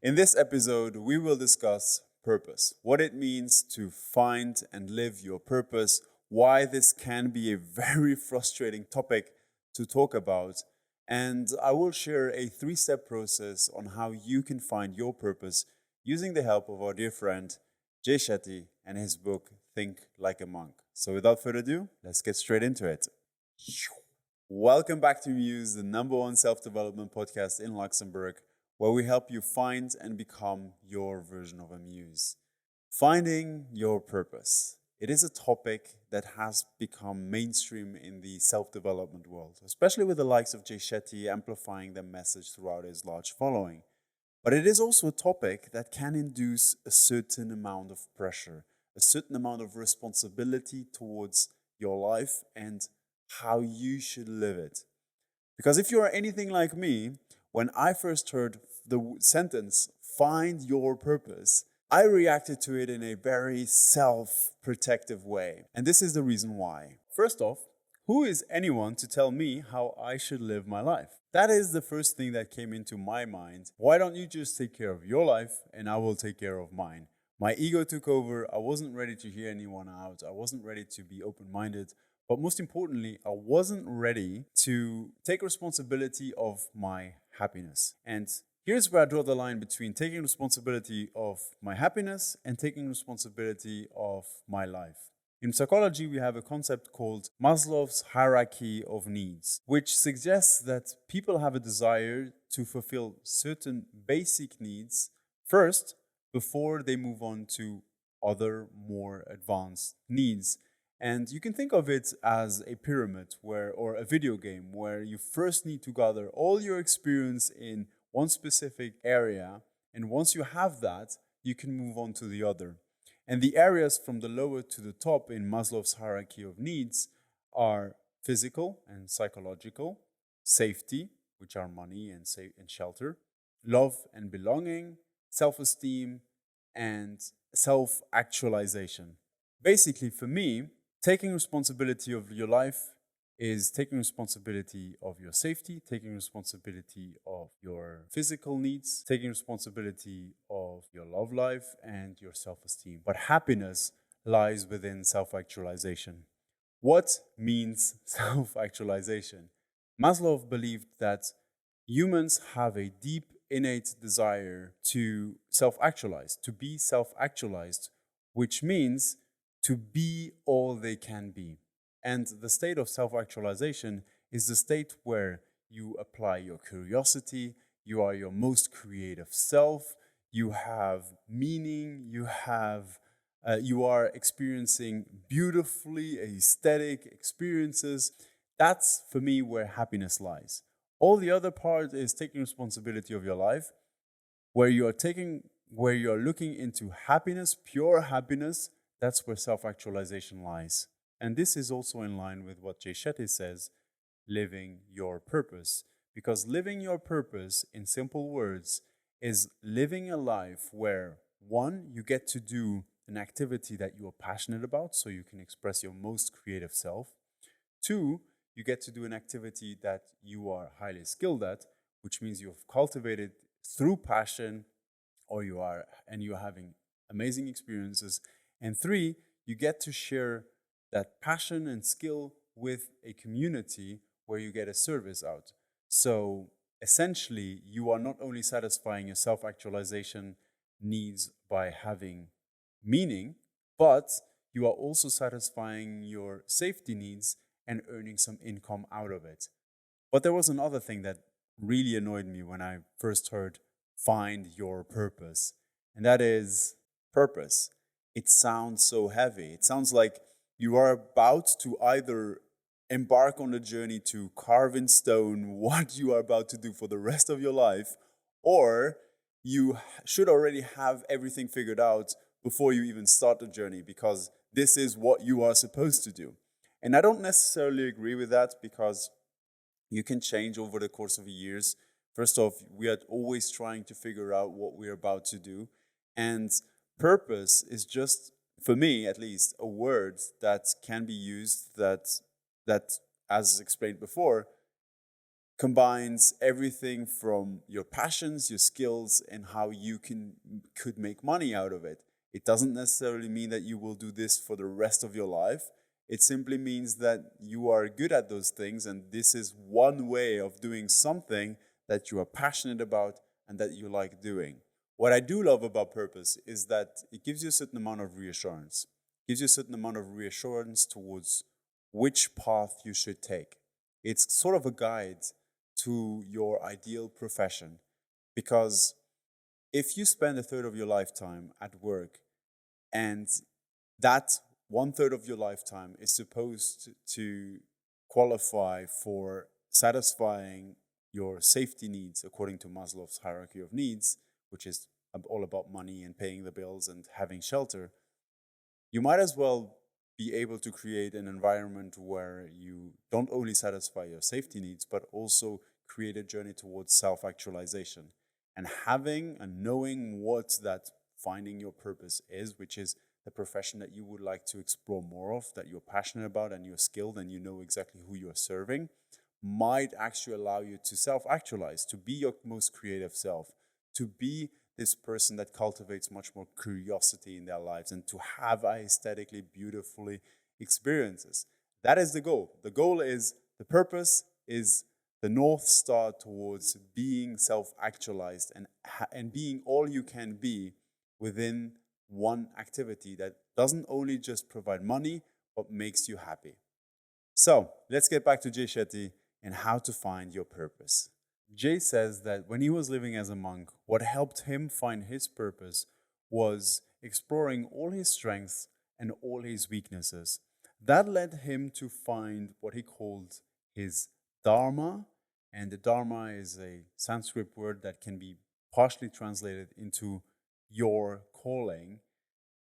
In this episode, we will discuss purpose, what it means to find and live your purpose, why this can be a very frustrating topic to talk about, and I will share a 3-step process on how you can find your purpose using the help of our dear friend Jay Shetty and his book Think Like a Monk. So without further ado, let's get straight into it. Welcome back to Muse, the #1 self-development podcast in Luxembourg, where we help you find and become your version of a muse. Finding your purpose. It is a topic that has become mainstream in the self-development world, especially with the likes of Jay Shetty amplifying the message throughout his large following. But it is also a topic that can induce a certain amount of pressure, a certain amount of responsibility towards your life and how you should live it. Because if you are anything like me, when I first heard the sentence, find your purpose, I reacted to it in a very self-protective way. And this is the reason why. First off, who is anyone to tell me how I should live my life? That is the first thing that came into my mind. Why don't you just take care of your life and I will take care of mine? My ego took over. I wasn't ready to hear anyone out. I wasn't ready to be open-minded. But most importantly, I wasn't ready to take responsibility of my happiness. And here's where I draw the line between taking responsibility of my happiness and taking responsibility of my life. In psychology, we have a concept called Maslow's hierarchy of needs, which suggests that people have a desire to fulfill certain basic needs first before they move on to other more advanced needs. And you can think of it as a pyramid or a video game where you first need to gather all your experience in one specific area. And once you have that, you can move on to the other. And the areas from the lower to the top in Maslow's hierarchy of needs are physical and psychological, safety, which are money and shelter, love and belonging, self-esteem, and self-actualization. Basically, for me, taking responsibility of your life is taking responsibility of your safety, taking responsibility of your physical needs, taking responsibility of your love life and your self-esteem. But happiness lies within self-actualization. What means self-actualization? Maslow believed that humans have a deep innate desire to self-actualize, to be self-actualized, which means to be all they can be. And the state of self-actualization is the state where you apply your curiosity, you are your most creative self, you have meaning, you are experiencing beautifully aesthetic experiences. That's, for me, where happiness lies. All the other part is taking responsibility of your life, where you are looking into happiness, pure happiness. That's where self-actualization lies. And this is also in line with what Jay Shetty says, living your purpose. Because living your purpose, in simple words, is living a life where, one, you get to do an activity that you are passionate about, so you can express your most creative self. Two, you get to do an activity that you are highly skilled at, which means you've cultivated through passion, or you're having amazing experiences. And three, you get to share that passion and skill with a community where you get a service out. So essentially, you are not only satisfying your self-actualization needs by having meaning, but you are also satisfying your safety needs and earning some income out of it. But there was another thing that really annoyed me when I first heard find your purpose, and that is purpose. It sounds so heavy. It sounds like you are about to either embark on a journey to carve in stone what you are about to do for the rest of your life, or you should already have everything figured out before you even start the journey, because this is what you are supposed to do. And I don't necessarily agree with that, because you can change over the course of years. First off, we are always trying to figure out what we're about to do. And purpose is just, for me at least, a word that can be used that as explained before, combines everything from your passions, your skills, and how you could make money out of it. It doesn't necessarily mean that you will do this for the rest of your life. It simply means that you are good at those things, and this is one way of doing something that you are passionate about and that you like doing. What I do love about purpose is that it gives you a certain amount of reassurance. It gives you a certain amount of reassurance towards which path you should take. It's sort of a guide to your ideal profession, because if you spend a third of your lifetime at work and that one third of your lifetime is supposed to qualify for satisfying your safety needs according to Maslow's hierarchy of needs, which is all about money and paying the bills and having shelter, you might as well be able to create an environment where you don't only satisfy your safety needs, but also create a journey towards self-actualization. And having and knowing what that finding your purpose is, which is the profession that you would like to explore more of, that you're passionate about and you're skilled and you know exactly who you're serving, might actually allow you to self-actualize, to be your most creative self, to be this person that cultivates much more curiosity in their lives and to have aesthetically beautifully experiences. That is the goal. The goal is, the purpose is the North Star towards being self-actualized and being all you can be within one activity that doesn't only just provide money, but makes you happy. So let's get back to Jay Shetty and how to find your purpose. Jay says that when he was living as a monk, what helped him find his purpose was exploring all his strengths and all his weaknesses. That led him to find what he called his Dharma, and the Dharma is a Sanskrit word that can be partially translated into your calling.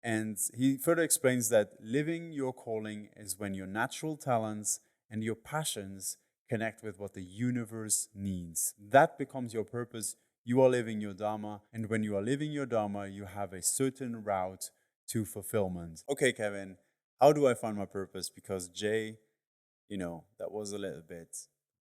And he further explains that living your calling is when your natural talents and your passions connect with what the universe needs. That becomes your purpose. You are living your Dharma. And when you are living your Dharma, you have a certain route to fulfillment. Okay, Kevin, how do I find my purpose? Because Jay, that was a little bit,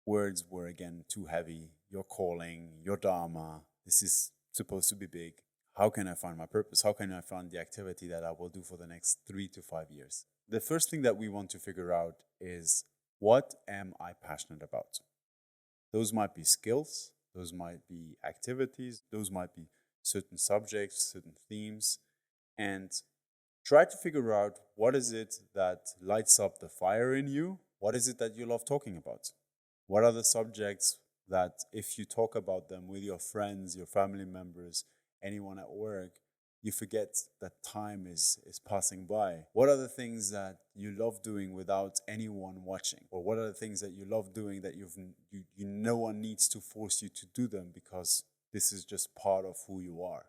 words were again too heavy. Your calling, your Dharma, this is supposed to be big. How can I find my purpose? How can I find the activity that I will do for the next 3 to 5 years? The first thing that we want to figure out is, what am I passionate about? Those might be skills, those might be activities, those might be certain subjects, certain themes, and try to figure out what is it that lights up the fire in you. What is it that you love talking about? What are the subjects that if you talk about them with your friends, your family members, anyone at work, you forget that time is passing by? What are the things that you love doing without anyone watching? Or what are the things that you love doing that no one needs to force you to do them, because this is just part of who you are?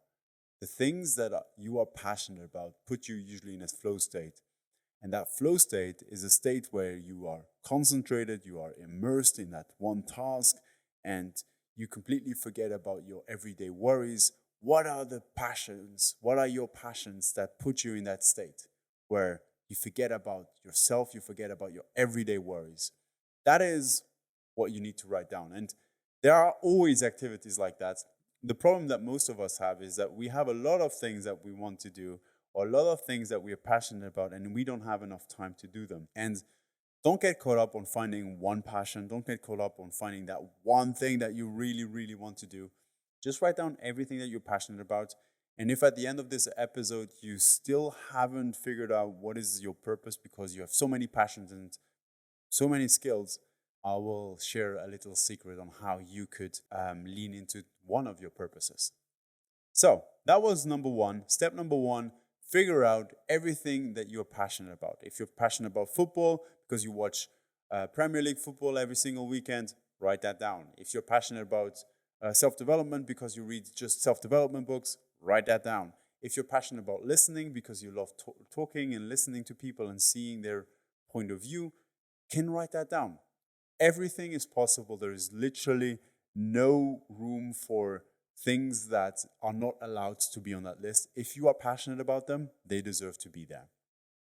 The things that you are passionate about put you usually in a flow state. And that flow state is a state where you are concentrated, you are immersed in that one task, and you completely forget about your everyday worries. What are the passions? What are your passions that put you in that state where you forget about yourself, you forget about your everyday worries? That is what you need to write down. And there are always activities like that. The problem that most of us have is that we have a lot of things that we want to do, or a lot of things that we are passionate about, and we don't have enough time to do them. And don't get caught up on finding one passion. Don't get caught up on finding that one thing that you really, really want to do. Just write down everything that you're passionate about. And if at the end of this episode you still haven't figured out what is your purpose because you have so many passions and so many skills, I will share a little secret on how you could lean into one of your purposes. So that was number one. Step number one, figure out everything that you're passionate about. If you're passionate about football because you watch Premier League football every single weekend, write that down. If you're passionate about self-development because you read just self-development books, write that down. If you're passionate about listening because you love talking and listening to people and seeing their point of view, can write that down. Everything is possible. There is literally no room for things that are not allowed to be on that list. If you are passionate about them, they deserve to be there.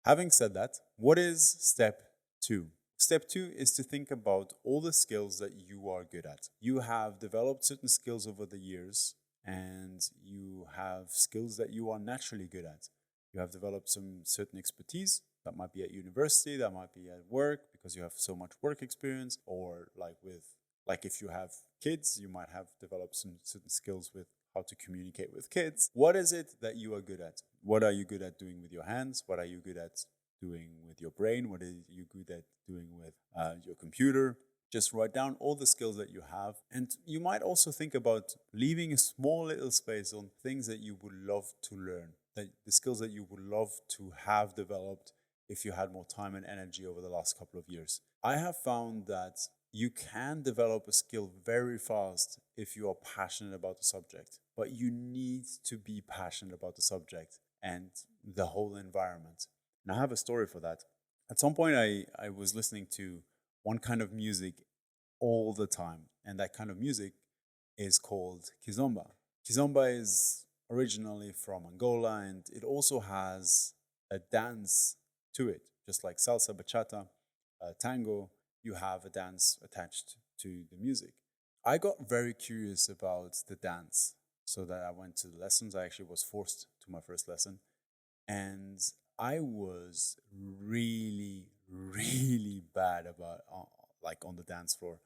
Having said that, what is step 2? Step two is to think about all the skills that you are good at. You have developed certain skills over the years, and you have skills that you are naturally good at. You have developed some certain expertise that might be at university, that might be at work because you have so much work experience, or like if you have kids, you might have developed some certain skills with how to communicate with kids. What is it that you are good at? What are you good at doing with your hands? What are you good at doing with your brain? What are you good at doing with your computer? Just write down all the skills that you have. And you might also think about leaving a small little space on things that you would love to learn, that the skills that you would love to have developed if you had more time and energy over the last couple of years. I have found that you can develop a skill very fast if you are passionate about the subject, but you need to be passionate about the subject and the whole environment. And I have a story for that. At some point, I was listening to one kind of music all the time, and that kind of music is called kizomba. Kizomba is originally from Angola, and it also has a dance to it, just like salsa, bachata, tango. You have a dance attached to the music. I got very curious about the dance, so that I went to the lessons. I actually was forced to my first lesson, and I was really, really bad about like on the dance floor.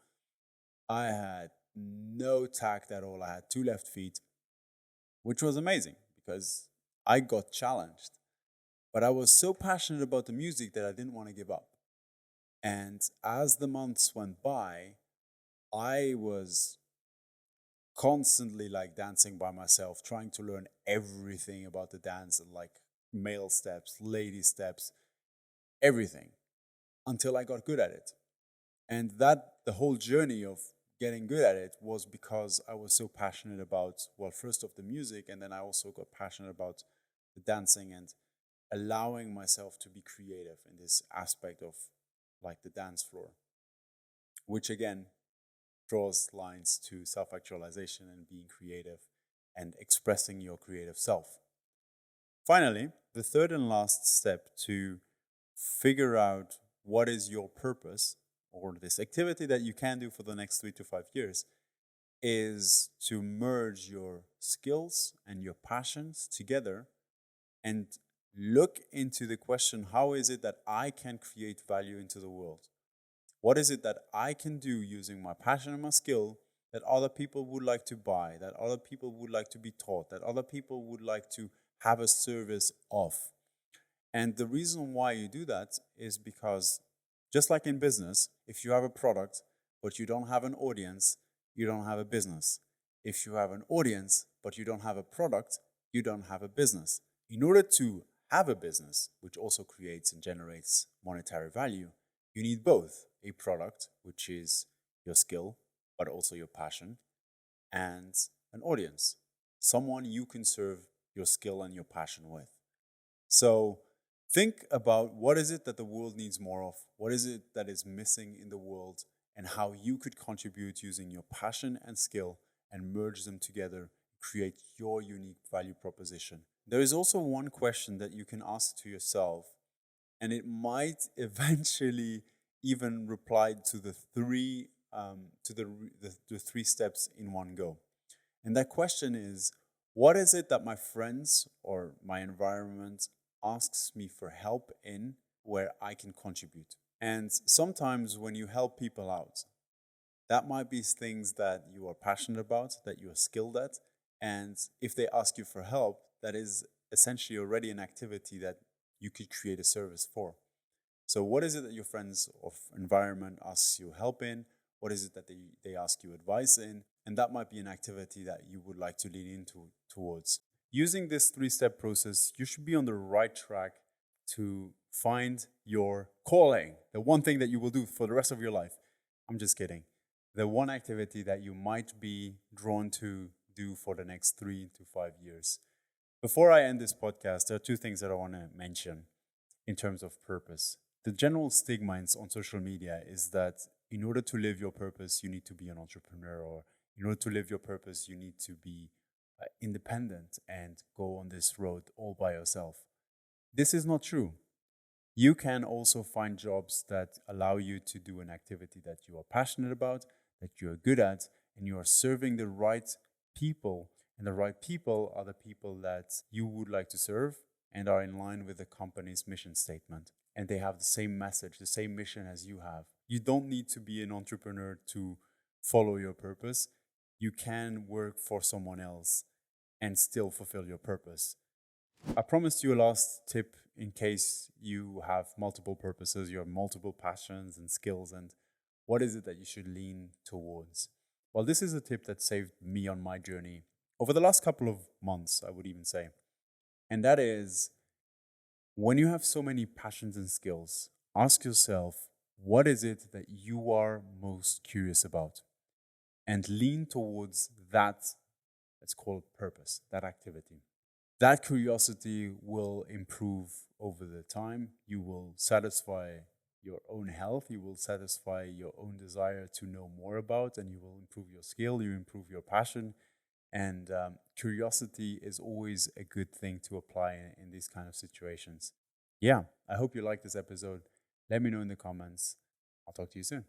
I had no tact at all. I had two left feet, which was amazing because I got challenged. But I was so passionate about the music that I didn't want to give up. And as the months went by, I was constantly like dancing by myself, trying to learn everything about the dance and like male steps, lady steps, everything until I got good at it. And that the whole journey of getting good at it was because I was so passionate about, well, first of the music, and then I also got passionate about the dancing and allowing myself to be creative in this aspect of like the dance floor, which again draws lines to self-actualization and being creative and expressing your creative self. Finally, the third and last step to figure out what is your purpose or this activity that you can do for the next 3 to 5 years is to merge your skills and your passions together and look into the question, how is it that I can create value into the world? What is it that I can do using my passion and my skill that other people would like to buy, that other people would like to be taught, that other people would like to have a service of? And the reason why you do that is because, just like in business, if you have a product but you don't have an audience, you don't have a business. If you have an audience but you don't have a product, you don't have a business. In order to have a business, which also creates and generates monetary value, you need both a product, which is your skill, but also your passion, and an audience, someone you can serve your skill and your passion with. So think about what is it that the world needs more of, what is it that is missing in the world, and how you could contribute using your passion and skill and merge them together, create your unique value proposition. There is also one question that you can ask to yourself, and it might eventually even reply to the three steps in one go. And that question is, what is it that my friends or my environment asks me for help in where I can contribute? And sometimes when you help people out, that might be things that you are passionate about, that you are skilled at. And if they ask you for help, that is essentially already an activity that you could create a service for. So what is it that your friends of environment asks you help in? What is it that they ask you advice in? And that might be an activity that you would like to lean into towards. Using this three-step process, you should be on the right track to find your calling, the one thing that you will do for the rest of your life. I'm just kidding. The one activity that you might be drawn to do for the next 3 to 5 years. Before I end this podcast, there are two things that I want to mention in terms of purpose. The general stigma on social media is that in order to live your purpose, you need to be an entrepreneur, or in order to live your purpose, you need to be independent and go on this road all by yourself. This is not true. You can also find jobs that allow you to do an activity that you are passionate about, that you're good at, and you are serving the right people. And the right people are the people that you would like to serve and are in line with the company's mission statement. And they have the same message, the same mission as you have. You don't need to be an entrepreneur to follow your purpose. You can work for someone else and still fulfill your purpose. I promised you a last tip in case you have multiple purposes, you have multiple passions and skills, and what is it that you should lean towards? Well, this is a tip that saved me on my journey over the last couple of months, I would even say. And that is, when you have so many passions and skills, ask yourself, what is it that you are most curious about? And lean towards that, let's call it purpose, that activity. That curiosity will improve over the time. You will satisfy your own health. You will satisfy your own desire to know more about, and you will improve your skill. You improve your passion. And curiosity is always a good thing to apply in these kind of situations. Yeah, I hope you liked this episode. Let me know in the comments. I'll talk to you soon.